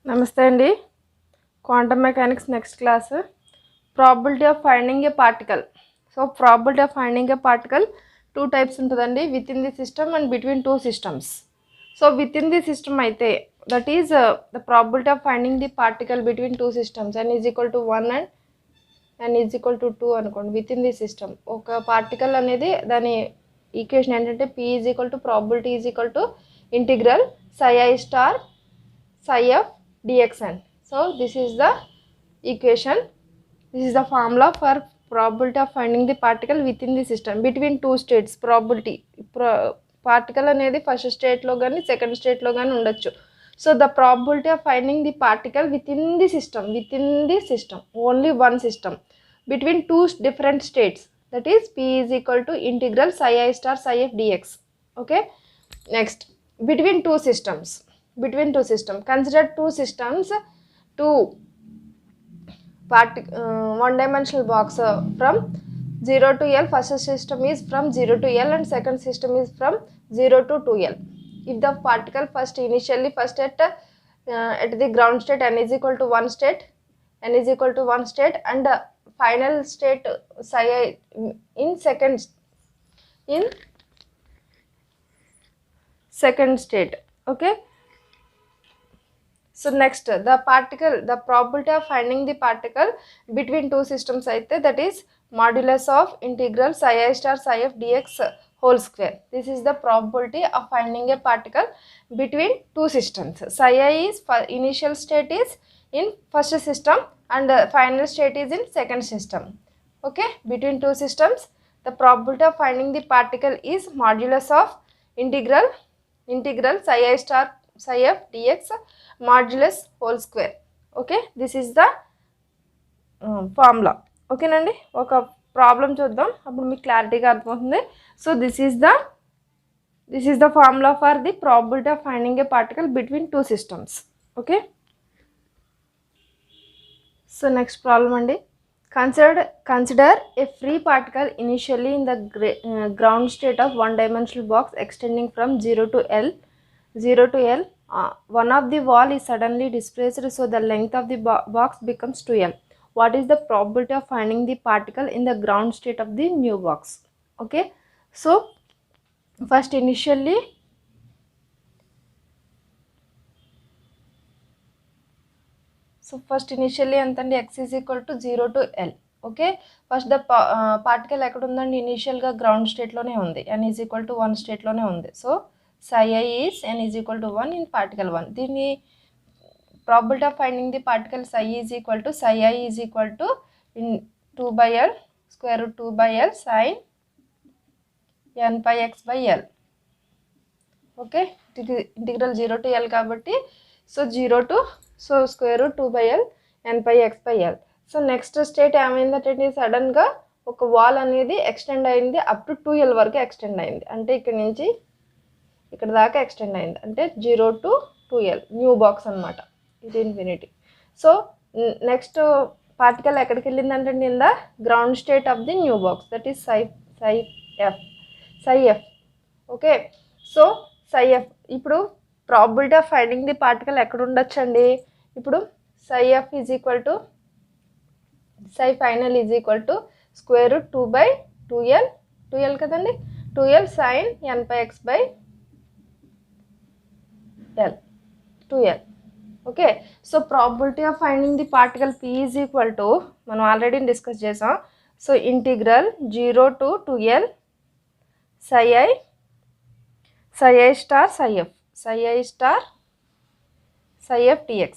నమస్తే అండి. Quantum mechanics next class probability of finding a particle. So probability of finding a particle two types ఉంటుందండి, within the system and between two systems. So within the system అయితే that is the probability of finding the particle between two systems n is equal to 1 and n is equal to 2 అనుకోండి. Within the system ఒక పార్టికల్ అనేది దాని equation ఏంటంటే p is equal to probability is equal to integral psi I star psi f dxn. So this is the equation, this is the formula for probability of finding the particle within the system between two states. Probability particle అనేది first స్టేట్లో కానీ second స్టేట్లో కానీ ఉండొచ్చు. So the probability of finding the particle with in the system only one system between two different states, that is p is equal to integral psi I star psi f dx. Okay, next between two systems, consider two systems, one dimensional box from 0 to L. First system is from 0 to L and second system is from 0 to 2L. If the particle first at the ground state n is equal to 1 state and the final state psi I in second state. Okay, so next the probability of finding the particle between two systems aithe, that is modulus of integral psi I star psi f dx whole square. This is the probability of finding a particle between two systems. Psi I is initial state is in first system and final state is in second system. Okay, between two systems the probability of finding the particle is modulus of integral psi I star psi f dx modulus whole square. Okay, this is the formula. Okay నండి, ఒక problem చూద్దాం, అప్పుడు మీకు క్లారిటీగా అర్థమవుతుంది. So this is the formula for the probability of finding a particle between two systems. Okay, so next problem అండి. Consider a free particle initially in the ground state of one dimensional box extending from 0 to L. One of the wall is suddenly displaced, so the length of the box becomes 2L. What is the probability of finding the particle in the ground state of the new box? Okay, so first initially ఎంతండి, x is equal to 0 to L. Okay, first the particle ఎక్కడ ఉందండి, ఇనీషియల్గా ground స్టేట్లోనే ఉంది, n is equal to 1 స్టేట్లోనే ఉంది. So psi I is n is equal to 1 in particle 1. దీన్ని probability of finding the particle psi is equal to 2 by L square root 2 by L sin n pi x by L. Okay, integral 0 to L కాబట్టి so square root 2 by L n pi x by L. So next state ఏమైందంటే సడన్గా ఒక wall అనేది extend అయింది, up to 2L వరకు extend అయింది, అంటే ఇక్కడ నుంచి ఇక్కడ దాకా ఎక్స్టెండ్ అయింది, అంటే 0 to 2L న్యూ బాక్స్ అనమాట, ఇది ఇన్ఫినిటీ. సో నెక్స్ట్ పార్టికల్ ఎక్కడికి వెళ్ళిందంటే in the ground state of the new box, that is psi f. Okay, so psi f ఇప్పుడు probability of finding the particle ఎక్కడ ఉండొచ్చండి, ఇప్పుడు psi f is equal to psi final is equal to square root 2 by 2L కదండి, 2L sin n pi x by L 2L. Okay, so probability of finding the particle p is equal to మనం already discuss చేసాం. So integral 0 to 2L psi I star psi f dx.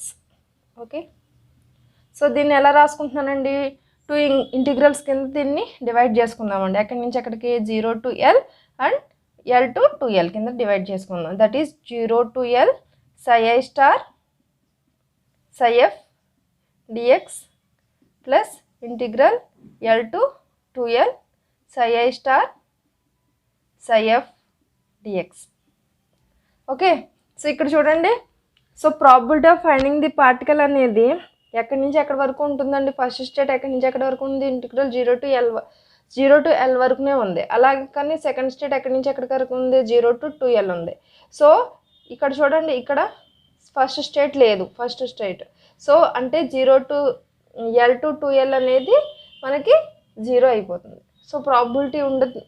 Okay, so దీన్ని ఎలా రాసుకుంటున్నానండి, two integrals కింద దీన్ని divide చేసుకుందామండి. ఎక్కడి నుంచి ఎక్కడికి 0 to L and L to 2L కింద డివైడ్ చేసుకుందాం. That is 0 to L psi I star psi f dx plus integral L to 2L psi I star psi f dx. Okay, so ఇక్కడ చూడండి, so probability of finding the particle అనేది ఎక్కడి నుంచి ఎక్కడి వరకు ఉంటుందండి, ఫస్ట్ స్టేట్ ఎక్కడి నుంచి ఎక్కడి వరకు ఉంది, ఇంటిగ్రల్ 0 to L వరకునే ఉంది. అలాగే కానీ సెకండ్ స్టేట్ ఎక్కడి నుంచి ఎక్కడి వరకు ఉంది, 0 to 2L ఉంది. సో ఇక్కడ చూడండి, ఇక్కడ ఫస్ట్ స్టేట్ లేదు, ఫస్ట్ స్టేట్. సో అంటే 0 to L to 2L అనేది మనకి 0 అయిపోతుంది. సో ప్రాబబిలిటీ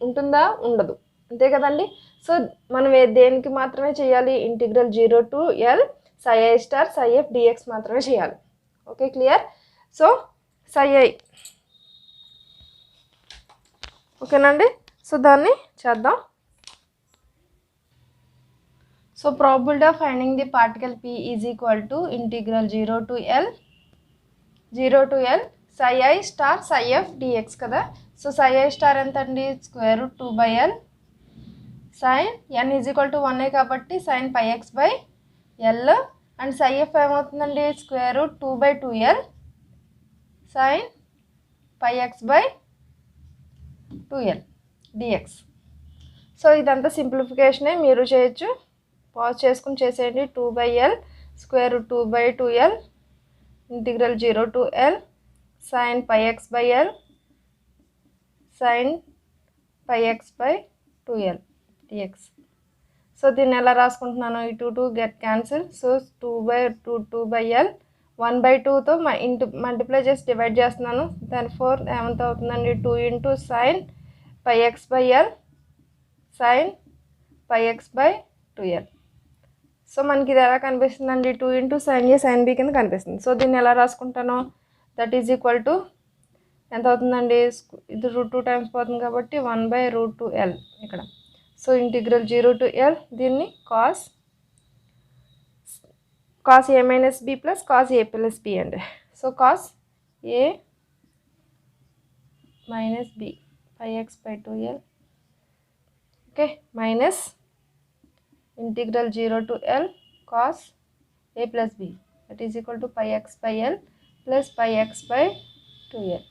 ఉంటుందా? ఉండదు, అంతే కదండి. సో మనం దేనికి మాత్రమే చేయాలి? Integral 0 to L psi I star psi f dx మాత్రమే చేయాలి. Okay, clear. So psi I, ఓకేనండి. సో దాన్ని చేద్దాం. So probability of finding the particle P is equal to integral 0 to L psi I star psi f dx కదా. So psi I star ఎంత అండి? Square root 2/L sin n is equal to 1 కాబట్టి sin pi x by L, and psi f ఏమవుతుందండి? Square root 2/2L sin pi x by 2L dx. So ఇదంతా సింప్లిఫికేషనే, మీరు చేయొచ్చు, pause చేసుకుని చేసేయండి. 2/L square root 2/2L integral 0 to L sin pi x by L sin pi x by 2L dx. So దీన్ని ఎలా రాసుకుంటున్నాను? ఈ 2 గెట్ క్యాన్సిల్. సో 2/L 1/2తో మల్టిప్లై చేసి డివైడ్ చేస్తున్నాను. దాని 4 ఏమంత అవుతుందండి? 2 into sin pi x by L sin pi x by 2L. So మనకి ఇది ఎలా కనిపిస్తుందండి? 2 into sin A sin B కింద కనిపిస్తుంది. సో దీన్ని ఎలా రాసుకుంటాను? దట్ ఈజ్ ఈక్వల్ టు ఎంత అవుతుందండి? ఇది రూట్ 2 టైమ్స్ పోతుంది కాబట్టి 1/√2L ఇక్కడ. సో ఇంటిగ్రల్ 0 to L, దీన్ని cos A minus B plus cos A plus B అండి. So cos A minus B pi x by 2L, okay, minus integral 0 to L cos A plus B that is equal to pi x by L plus pi x by 2L.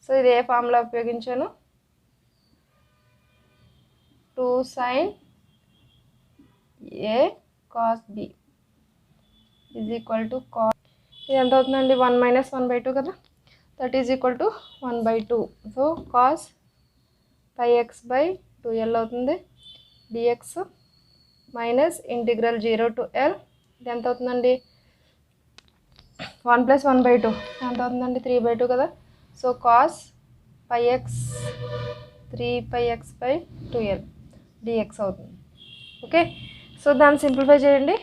So ఇది ఏ formula ఉపయోగించాను? 2 sin A cos B is equal to cos, ఇది ఎంత అవుతుందండి? 1 minus 1/2 కదా, that is equal to 1/2. So cos pi x by 2L అవుతుంది dx minus integral 0 to L, ఇది ఎంత అవుతుందండి? 1 plus 1/2 ఎంత అవుతుందండి? 3/2 కదా. So cos pi x 3 pi x by 2L dx అవుతుంది. ఓకే, సో దాన్ని సింప్లిఫై చేయండి,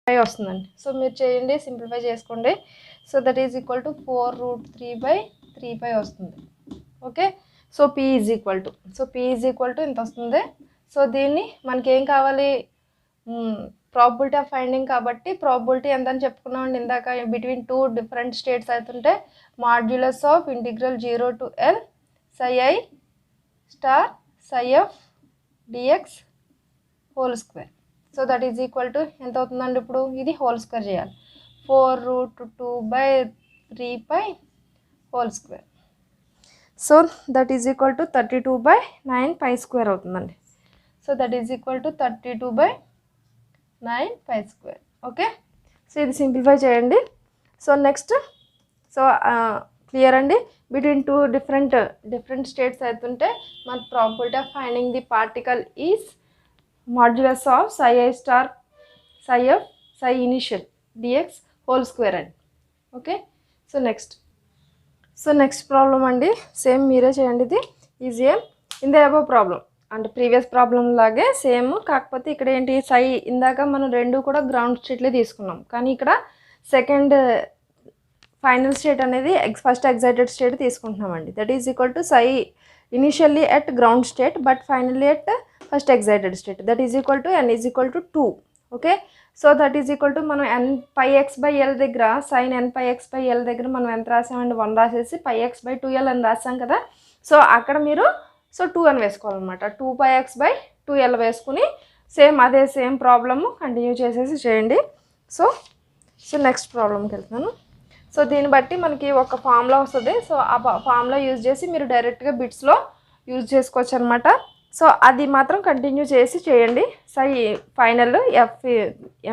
పై వస్తుందండి. సో మీరు చేయండి, సింప్లిఫై చేసుకోండి. So that is equal to 4√3/3π వస్తుంది. Okay, so P is equal to, so P is equal to ఇంత వస్తుంది. సో దీన్ని మనకి ఏం కావాలి? ప్రాబబిలిటీ ఆఫ్ ఫైండింగ్ కాబట్టి ప్రాబబిలిటీ ఎంత అని చెప్పుకున్నామండి ఇందాక. బిట్వీన్ 2 డిఫరెంట్ స్టేట్స్ అవుతుంటే modulus of integral 0 to L psi I star psi f dx whole square. So that is equal to ఎంత అవుతుందండి? ఇప్పుడు ఇది హోల్ స్క్వేర్ చేయాలి. 4√2/3π whole square. So that is equal to 32/9π square అవుతుందండి. So that is equal to 32/9π square. Okay, so ఇది simplify చేయండి. So next, so clear అండి. Between 2 different states అవుతుంటే మన probability of finding the particle is modulus of psi I star psi f psi initial dx whole square అండి. Okay, so next problem అండి. Same మీరే చేయండి, ఇది easy in the above problem. అంటే previous problem లాగే same, కాకపోతే ఇక్కడ ఏంటి? psi ఇందాక మనం రెండు కూడా గ్రౌండ్ స్టేట్లే తీసుకున్నాం, కానీ ఇక్కడ సెకండ్ ఫైనల్ స్టేట్ అనేది ఫస్ట్ ఎగ్జైటెడ్ స్టేట్ తీసుకుంటున్నామండి. That is equal to psi initially at ground state but finally at first excited state. That is equal to n is equal to 2. Okay, so that is equal to మనం n pi x by L దగ్గర sin n pi x by L దగ్గర మనం ఎంత రాసామండి? 1 రాసేసి pi x by 2L అని రాసాం కదా. So అక్కడ మీరు 2 అని వేసుకోవాలన్నమాట. 2 pi x by 2L వేసుకుని అదే సేమ్ ప్రాబ్లము కంటిన్యూ చేసేసి చేయండి. సో నెక్స్ట్ ప్రాబ్లంకి వెళ్తున్నాను. సో దీన్ని బట్టి మనకి ఒక ఫార్ములా వస్తుంది. సో ఆ ఫార్ములా యూజ్ చేసి మీరు డైరెక్ట్గా బిట్స్లో యూజ్ చేసుకోవచ్చు అనమాట. సో అది మాత్రం కంటిన్యూ చేసి చేయండి. Final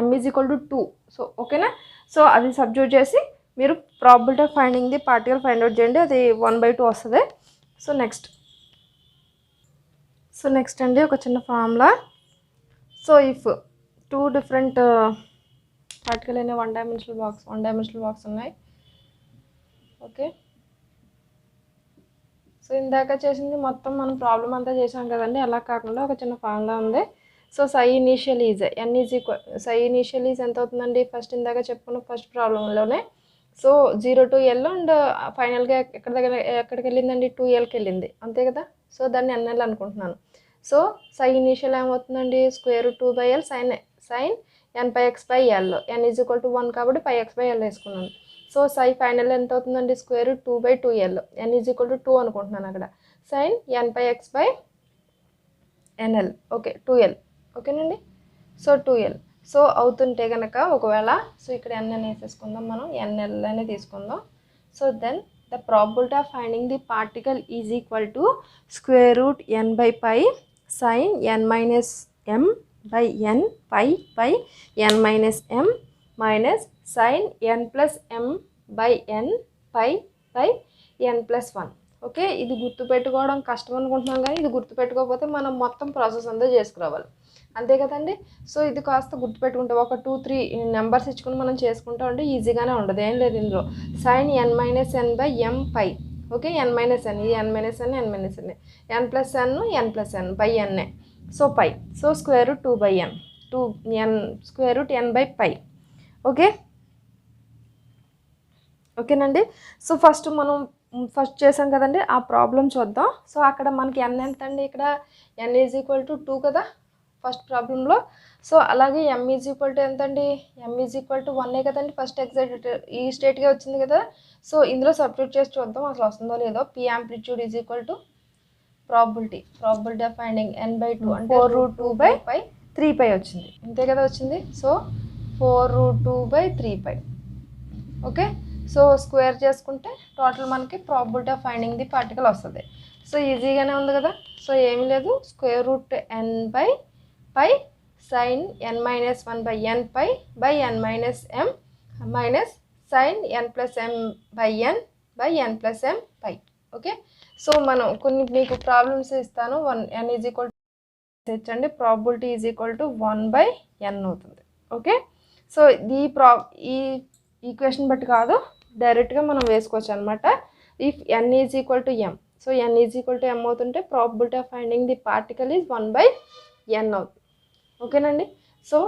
m is equal to 2. So ఓకేనా. సో అది సబ్స్టిట్యూట్ చేసి మీరు probability of finding the particle find out చేయండి. అది 1/2 వస్తుంది. సో నెక్స్ట్ అండి ఒక చిన్న formula. So if 2 different particle అనే వన్ డైమెన్షనల్ బాక్స్ ఉన్నాయి. ఓకే, సో ఇందాక చేసింది మొత్తం మనం ప్రాబ్లం అంతా చేసాం కదండి, అలా కాకుండా ఒక చిన్న ఫార్ములా ఉంది. So psi initial is n is equal, psi initial is ఎంత అవుతుందండి, ఫస్ట్ ఇందాక చెప్పుకున్న ఫస్ట్ ప్రాబ్లంలోనే. సో 0 to L అండ్ ఫైనల్గా ఎక్కడికి వెళ్ళిందండి, 2Lకి వెళ్ళింది అంతే కదా. సో దాన్ని NL అనుకుంటున్నాను. సో సై ఇనీషియల్ ఏమవుతుందండి, √2/L sine n/x/L, n is equal to 1 కాబట్టి πx/L వేసుకున్నాను. సో సై ఫైనల్ ఎంత అవుతుందండి, √2/2L, n is equal to 2 అనుకుంటున్నాను అక్కడ, సైన్ n/x/NL. ఓకే 2L, ఓకేనండి. సో 2L సో అవుతుంటే కనుక ఒకవేళ, సో ఇక్కడ n అని వేసేసుకుందాం మనం, NL అనే తీసుకుందాం. So then the probability of finding the particle is equal to √n/π sine n-m/n π/n-m minus sine n+m/n π/n+1. Okay, ఇది గుర్తుపెట్టుకోవడం కష్టం అనుకుంటున్నాం, కానీ ఇది గుర్తుపెట్టుకోకపోతే మనం మొత్తం ప్రాసెస్ అంతా చేసుకురావాలి, అంతే కదండి. సో ఇది కాస్త గుర్తుపెట్టుకుంటే ఒక 2-3 నెంబర్స్ ఇచ్చుకుని మనం చేసుకుంటా ఉంటే ఈజీగానే ఉండదు, ఏం లేదు ఇందులో. సైన్ n-n/m π, ఓకే, n-n, ఇది n-n, n-n, n+n, n+n/n, so pi, so √2/n, 2n √n/π. Okay, ఓకేనండి. సో మనం ఫస్ట్ చేసాం కదండి, ఆ ప్రాబ్లం చూద్దాం. సో అక్కడ మనకి n ఎంత అండి, ఇక్కడ n ఈజ్ ఈక్వల్ టు 2 కదా ఫస్ట్ ప్రాబ్లంలో. సో అలాగే m ఈజ్ ఈక్వల్ టు ఎంత అండి, m ఈజ్ ఈక్వల్ టు 1 కదండి, ఫస్ట్ ఎగ్జైటెడ్ ఈ స్టేట్గా వచ్చింది కదా. సో ఇందులో సబ్స్టిట్యూట్ చేసి చూద్దాం అసలు వస్తుందో లేదో. P amplitude is equal to probability of finding n/2 అంటే 4√2/3π వచ్చింది, అంతే కదా వచ్చింది. సో 4√2/3π. ఓకే, సో స్క్వేర్ చేసుకుంటే టోటల్ మనకి probability of finding the particle వస్తుంది. సో ఈజీగానే ఉంది కదా. సో ఏమీ లేదు, √n/π sine n-1/n π/n-m minus sine n+m/n/n+m π. Okay, so మనం కొన్ని మీకు ప్రాబ్లమ్స్ ఇస్తాను. n ఈజ్ ఈక్వల్ టు తెచ్చండి, probability is equal to 1/n అవుతుంది. ఓకే, సో ఈ ఈక్వేషన్ బట్టి కాదు, డైరెక్ట్గా మనం వేసుకోవచ్చు అనమాట. If n is equal to m, so n is equal to m అవుతుంటే probability of finding the particle is 1/n అవుతుంది. ఓకేనండి, సో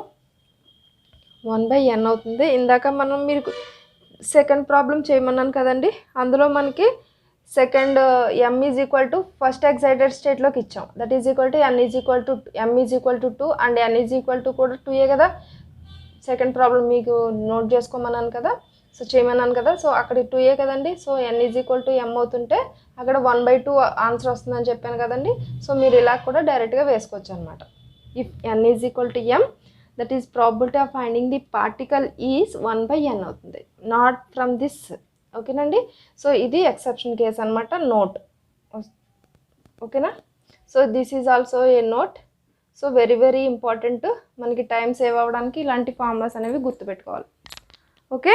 1/n అవుతుంది. ఇందాక మీరు సెకండ్ ప్రాబ్లం చేయమన్నాను కదండి, అందులో మనకి second m is equal to first excited స్టేట్లోకి ఇచ్చాం, that is equal to m is equal to 2 and n is equal to కూడా 2 కదా. సెకండ్ ప్రాబ్లం మీకు నోట్ చేసుకోమన్నాను కదా, సో చేయమన్నాను కదా. సో అక్కడ 2 కదండి. So n is equal to m అవుతుంటే అక్కడ 1/2 ఆన్సర్ వస్తుందని చెప్పాను కదండి. సో మీరు ఇలా కూడా డైరెక్ట్గా వేసుకోవచ్చు అనమాట. If n is equal to m, that is probability of finding the particle is 1/n అవుతుంది, నాట్ ఫ్రమ్ దిస్. ఓకేనండి, సో ఇది ఎక్సెప్షన్ కేస్ అనమాట, నోట్. ఓకేనా, so this is also a note. So very very important, మనకి time save అవ్వడానికి ఇలాంటి formulas అనేవి గుర్తుపెట్టుకోవాలి. ఓకే.